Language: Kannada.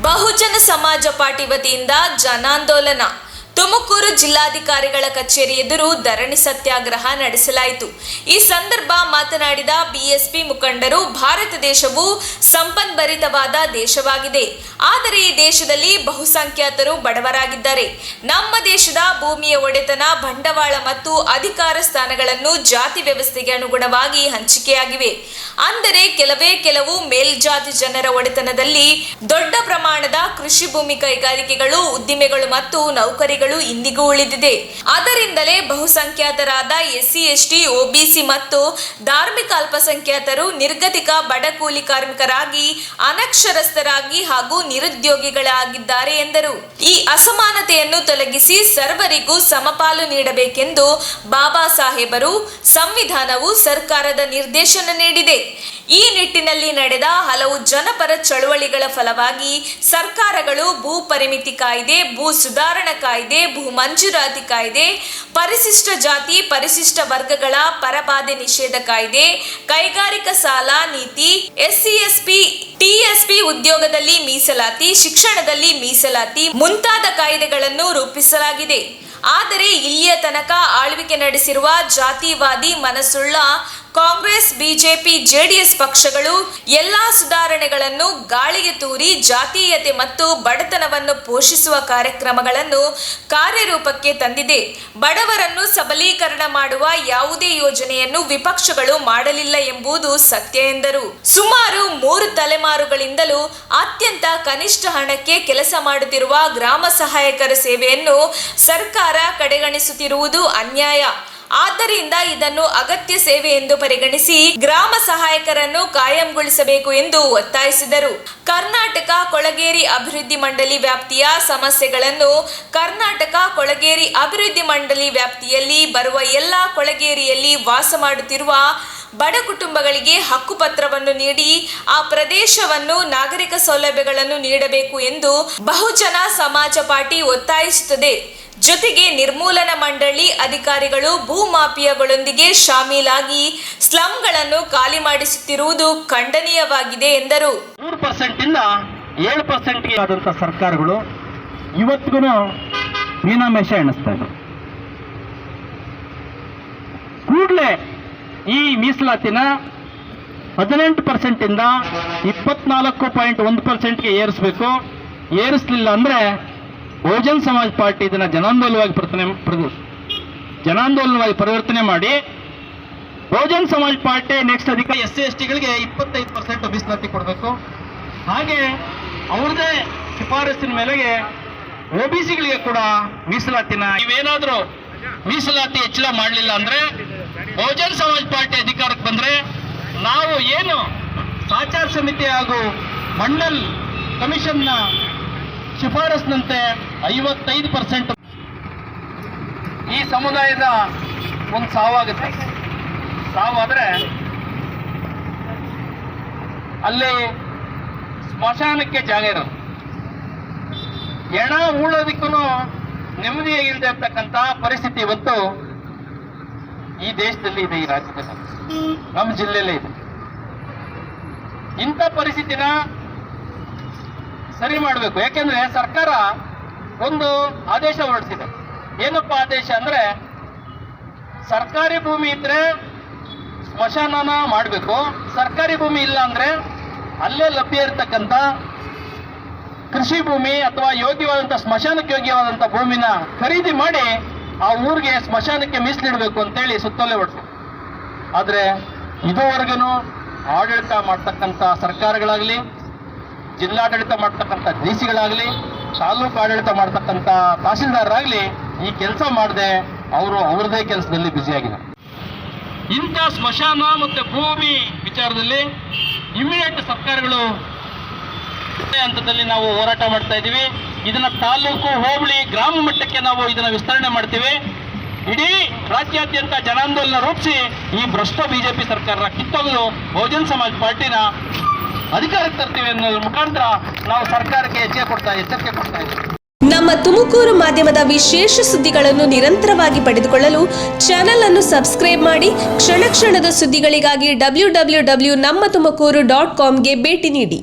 ಬಹುಜನ ಸಮಾಜ ಪಾರ್ಟಿ ವತಿಯಿಂದ ಜನಾಂದೋಲನ. ತುಮಕೂರು ಜಿಲ್ಲಾಧಿಕಾರಿಗಳ ಕಚೇರಿ ಎದುರು ಧರಣಿ ಸತ್ಯಾಗ್ರಹ ನಡೆಸಲಾಯಿತು. ಈ ಸಂದರ್ಭ ಮಾತನಾಡಿದ ಬಿಎಸ್ಪಿ ಮುಖಂಡರು, ಭಾರತ ದೇಶವು ಸಂಪನ್ಭರಿತವಾದ ದೇಶವಾಗಿದೆ. ಆದರೆ ಈ ದೇಶದಲ್ಲಿ ಬಹುಸಂಖ್ಯಾತರು ಬಡವರಾಗಿದ್ದಾರೆ. ನಮ್ಮ ದೇಶದ ಭೂಮಿಯ ಒಡೆತನ, ಬಂಡವಾಳ ಮತ್ತು ಅಧಿಕಾರ ಸ್ಥಾನಗಳನ್ನು ಜಾತಿ ವ್ಯವಸ್ಥೆಗೆ ಅನುಗುಣವಾಗಿ ಹಂಚಿಕೆಯಾಗಿವೆ. ಅಂದರೆ ಕೆಲವು ಮೇಲ್ಜಾತಿ ಜನರ ಒಡೆತನದಲ್ಲಿ ದೊಡ್ಡ ಪ್ರಮಾಣದ ಕೃಷಿ ಭೂಮಿ, ಕೈಗಾರಿಕೆಗಳು, ಉದ್ದಿಮೆಗಳು ಮತ್ತು ನೌಕರಿಗಳು ಇಂದಿಗೂ ಉಳಿದಿದೆ. ಅದರಿಂದಲೇ ಬಹುಸಂಖ್ಯಾತರಾದ ಎಸ್ಸಿ, ಎಸ್ಟಿ, ಒಬಿಸಿ ಮತ್ತು ಧಾರ್ಮಿಕ ಅಲ್ಪಸಂಖ್ಯಾತರು ನಿರ್ಗತಿಕ ಬಡ ಕೂಲಿ ಕಾರ್ಮಿಕರಾಗಿ, ಅನಕ್ಷರಸ್ಥರಾಗಿ ಹಾಗೂ ನಿರುದ್ಯೋಗಿಗಳಾಗಿದ್ದಾರೆ ಎಂದರು. ಈ ಅಸಮಾನತೆಯನ್ನು ತೊಲಗಿಸಿ ಸರ್ವರಿಗೂ ಸಮಪಾಲು ನೀಡಬೇಕೆಂದು ಬಾಬಾ ಸಾಹೇಬರು ಸಂವಿಧಾನವು ಸರ್ಕಾರದ ನಿರ್ದೇಶನ ನೀಡಿದೆ. ಈ ನಿಟ್ಟಿನಲ್ಲಿ ನಡೆದ ಹಲವು ಜನಪರ ಚಳವಳಿಗಳ ಫಲವಾಗಿ ಸರ್ಕಾರಗಳು ಭೂ ಪರಿಮಿತಿ ಕಾಯ್ದೆ, ಭೂ ಸುಧಾರಣಾ ಕಾಯ್ದೆ, ಭೂ ಮಂಜೂರಾತಿ ಕಾಯ್ದೆ, ಪರಿಶಿಷ್ಟ ಜಾತಿ ಪರಿಶಿಷ್ಟ ವರ್ಗಗಳ ಪರಬಾಧೆ ನಿಷೇಧ ಕಾಯ್ದೆ, ಕೈಗಾರಿಕಾ ಸಾಲ ನೀತಿ, ಎಸ್ಸಿ, ಎಸ್ಪಿ, ಟಿಎಸ್ಪಿ, ಉದ್ಯೋಗದಲ್ಲಿ ಮೀಸಲಾತಿ, ಶಿಕ್ಷಣದಲ್ಲಿ ಮೀಸಲಾತಿ ಮುಂತಾದ ಕಾಯ್ದೆಗಳನ್ನು ರೂಪಿಸಲಾಗಿದೆ. ಆದರೆ ಇಲ್ಲಿಯ ತನಕ ಆಳ್ವಿಕೆ ನಡೆಸಿರುವ ಜಾತಿವಾದಿ ಮನಸ್ಸುಳ್ಳ ಕಾಂಗ್ರೆಸ್, ಬಿಜೆಪಿ, ಜೆಡಿಎಸ್ ಪಕ್ಷಗಳು ಎಲ್ಲಾ ಸುಧಾರಣೆಗಳನ್ನು ಗಾಳಿಗೆ ತೂರಿ ಜಾತೀಯತೆ ಮತ್ತು ಬಡತನವನ್ನು ಪೋಷಿಸುವ ಕಾರ್ಯಕ್ರಮಗಳನ್ನು ಕಾರ್ಯರೂಪಕ್ಕೆ ತಂದಿದೆ. ಬಡವರನ್ನು ಸಬಲೀಕರಣ ಮಾಡುವ ಯಾವುದೇ ಯೋಜನೆಯನ್ನು ವಿಪಕ್ಷಗಳು ಮಾಡಲಿಲ್ಲ ಎಂಬುದು ಸತ್ಯ ಎಂದರು. ಸುಮಾರು 3 ತಲೆಮಾರುಗಳಿಂದಲೂ ಅತ್ಯಂತ ಕನಿಷ್ಠ ಹಣಕ್ಕೆ ಕೆಲಸ ಮಾಡುತ್ತಿರುವ ಗ್ರಾಮ ಸಹಾಯಕರ ಸೇವೆಯನ್ನು ಸರ್ಕಾರ ಕಡೆಗಣಿಸುತ್ತಿರುವುದು ಅನ್ಯಾಯ. ಆದ್ದರಿಂದ ಇದನ್ನು ಅಗತ್ಯ ಸೇವೆ ಎಂದು ಪರಿಗಣಿಸಿ ಗ್ರಾಮ ಸಹಾಯಕರನ್ನು ಕಾಯಂಗೊಳಿಸಬೇಕು ಎಂದು ಒತ್ತಾಯಿಸಿದರು. ಕರ್ನಾಟಕ ಕೊಳಗೇರಿ ಅಭಿವೃದ್ಧಿ ಮಂಡಳಿ ವ್ಯಾಪ್ತಿಯ ಸಮಸ್ಯೆಗಳನ್ನು ಕರ್ನಾಟಕ ಕೊಳಗೇರಿ ಅಭಿವೃದ್ಧಿ ಮಂಡಳಿ ವ್ಯಾಪ್ತಿಯಲ್ಲಿ ಬರುವ ಎಲ್ಲ ಕೊಳಗೇರಿಯಲ್ಲಿ ವಾಸ ಮಾಡುತ್ತಿರುವ ಬಡ ಕುಟುಂಬಗಳಿಗೆ ಹಕ್ಕುಪತ್ರವನ್ನು ನೀಡಿ ಆ ಪ್ರದೇಶವನ್ನು ನಾಗರಿಕ ಸೌಲಭ್ಯಗಳನ್ನು ನೀಡಬೇಕು ಎಂದು ಬಹುಜನ ಸಮಾಜ ಪಾರ್ಟಿ ಒತ್ತಾಯಿಸುತ್ತದೆ. ಜೊತೆಗೆ ನಿರ್ಮೂಲನ ಮಂಡಳಿ ಅಧಿಕಾರಿಗಳು ಭೂಮಾಫಿಯಾಗಳೊಂದಿಗೆ ಶಾಮೀಲಾಗಿ ಸ್ಲಂಗಳನ್ನು ಖಾಲಿ ಮಾಡಿಸುತ್ತಿರುವುದು ಖಂಡನೀಯವಾಗಿದೆ ಎಂದರು. 3% ಇಂದ 7% ಆದಂತಹ ಸರ್ಕಾರಗಳು ಇವತ್ತಿಗೂ ಮೀನಾಮೇಷ ಎಣಿಸ್ತಾ ಇದೆ. ಕೂಡಲೇ ಈ ಮೀಸಲಾತಿನ 18% ಇಂದ 24.1%ಗೆ ಏರಿಸಬೇಕು. ಏರಿಸಲಿಲ್ಲ ಅಂದ್ರೆ ಬಹುಜನ್ ಸಮಾಜ್ ಪಾರ್ಟಿ ಇದನ್ನ ಜನಾಂದೋಲನವಾಗಿ ಪರಿವರ್ತನೆ ಮಾಡಿ ಬಹುಜನ್ ಸಮಾಜ್ ಪಾರ್ಟಿ ನೆಕ್ಸ್ಟ್ ಅಧಿಕಾರ ಎಸ್ಸಿ, ಎಸ್ಟಿಗಳಿಗೆ 25% ಮೀಸಲಾತಿ ಕೊಡಬೇಕು. ಹಾಗೆ ಅವ್ರದೇ ಶಿಫಾರಸಿನ ಮೇಲೆಗೆ ಒಬಿಸಿಗಳಿಗೆ ಕೂಡ ಮೀಸಲಾತಿನ ಇವೇನಾದ್ರೂ ಮೀಸಲಾತಿ ಹೆಚ್ಚಳ ಮಾಡಲಿಲ್ಲ ಅಂದ್ರೆ ಬಹುಜನ್ ಸಮಾಜ್ ಪಾರ್ಟಿ ಅಧಿಕಾರಕ್ಕೆ ಬಂದ್ರೆ ನಾವು ಏನು ಸಾಚಾರ ಸಮಿತಿ ಹಾಗೂ ಮಂಡಲ್ ಕಮಿಷನ್ನ ಶಿಫಾರಸ್ನಂತೆ 55% ಈ ಸಮುದಾಯದ ಒಂದು ಸಾವಾಗುತ್ತೆ. ಸಾವಾದ್ರೆ ಅಲ್ಲಿ ಸ್ಮಶಾನಕ್ಕೆ ಜಾಗ ಇರೋದು, ಹೆಣ ಉಳೋದಕ್ಕೂ ನೆಮ್ಮದಿಯಾಗಿಲ್ಲದೆ ಇರ್ತಕ್ಕಂಥ ಪರಿಸ್ಥಿತಿ ಇವತ್ತು ಈ ದೇಶದಲ್ಲಿ ಇದೆ, ಈ ರಾಜ್ಯದಲ್ಲಿ, ನಮ್ಮ ಜಿಲ್ಲೆಯಲ್ಲೇ ಇದೆ. ಇಂಥ ಪರಿಸ್ಥಿತಿನ ಸರಿ ಮಾಡಬೇಕು. ಯಾಕೆಂದ್ರೆ ಸರ್ಕಾರ ಒಂದು ಆದೇಶ ಹೊರಡಿಸಿದೆ. ಏನಪ್ಪ ಆದೇಶ ಅಂದ್ರೆ, ಸರ್ಕಾರಿ ಭೂಮಿ ಇದ್ರೆ ಸ್ಮಶಾನನ ಮಾಡಬೇಕು, ಸರ್ಕಾರಿ ಭೂಮಿ ಇಲ್ಲ ಅಂದ್ರೆ ಅಲ್ಲೇ ಲಭ್ಯ ಇರತಕ್ಕಂಥ ಕೃಷಿ ಭೂಮಿ ಅಥವಾ ಯೋಗ್ಯವಾದಂಥ ಸ್ಮಶಾನಕ್ಕೆ ಯೋಗ್ಯವಾದಂಥ ಭೂಮಿನ ಖರೀದಿ ಮಾಡಿ ಆ ಊರಿಗೆ ಸ್ಮಶಾನಕ್ಕೆ ಮೀಸಲಿಡಬೇಕು ಅಂತೇಳಿ ಸುತ್ತೋಲೆ ಹೊರಡಿಸಿದೆ. ಆದರೆ ಇದುವರೆಗೂ ಆಡಳಿತ ಮಾಡ್ತಕ್ಕಂಥ ಸರ್ಕಾರಗಳಾಗಲಿ, ಜಿಲ್ಲಾಡಳಿತ ಮಾಡ್ತಕ್ಕಂಥ ಡಿಸಿಗಳಾಗಲಿ, ತಾಲೂಕು ಆಡಳಿತ ಮಾಡ್ತಕ್ಕಂಥ ತಹಸೀಲ್ದಾರರಾಗಲಿ ಈ ಕೆಲಸ ಮಾಡದೆ ಅವರು ಅವ್ರದೇ ಕೆಲಸದಲ್ಲಿ ಬ್ಯುಸಿಯಾಗಿದ್ದಾರೆ. ಇಂಥ ಸ್ಮಶಾನ ಮತ್ತು ಭೂಮಿ ವಿಚಾರದಲ್ಲಿ ಇಮಿಡಿಯೇಟ್ ಸರ್ಕಾರಗಳು ಹಂತದಲ್ಲಿ ನಾವು ಹೋರಾಟ ಮಾಡ್ತಾ ಇದ್ದೀವಿ. ಇದನ್ನ ತಾಲೂಕು, ಹೋಬಳಿ, ಗ್ರಾಮ ಮಟ್ಟಕ್ಕೆ ನಾವು ಇದನ್ನ ವಿಸ್ತರಣೆ ಮಾಡ್ತೀವಿ. ಇಡೀ ರಾಜ್ಯಾದ್ಯಂತ ಜನಾಂದೋಲನ ರೂಪಿಸಿ ಈ ಭ್ರಷ್ಟ ಬಿಜೆಪಿ ಸರ್ಕಾರ ಕಿತ್ತೊಗೆದು ಬಹುಜನ್ ಸಮಾಜ್ ಪಾರ್ಟಿನ ಅಧಿಕಾರಕ್ಕೆ ತರ್ತೀವಿ ಅನ್ನೋದ್ರ ಮುಖಾಂತರ ನಾವು ಸರ್ಕಾರಕ್ಕೆ ಎಚ್ಚರಿಕೆ ಕೊಡ್ತಾ ಇದ್ದೀವಿ. ನಮ್ಮ ತುಮಕೂರು ಮಾಧ್ಯಮದ ವಿಶೇಷ ಸುದ್ದಿಗಳನ್ನು ನಿರಂತರವಾಗಿ ಪಡೆದುಕೊಳ್ಳಲು ಚಾನೆಲ್ ಅನ್ನು ಸಬ್ಸ್ಕ್ರೈಬ್ ಮಾಡಿ. ಕ್ಷಣ ಕ್ಷಣದ ಸುದ್ದಿಗಳಿಗಾಗಿ www.nammathumakuru.com ಗೆ ಭೇಟಿ ನೀಡಿ.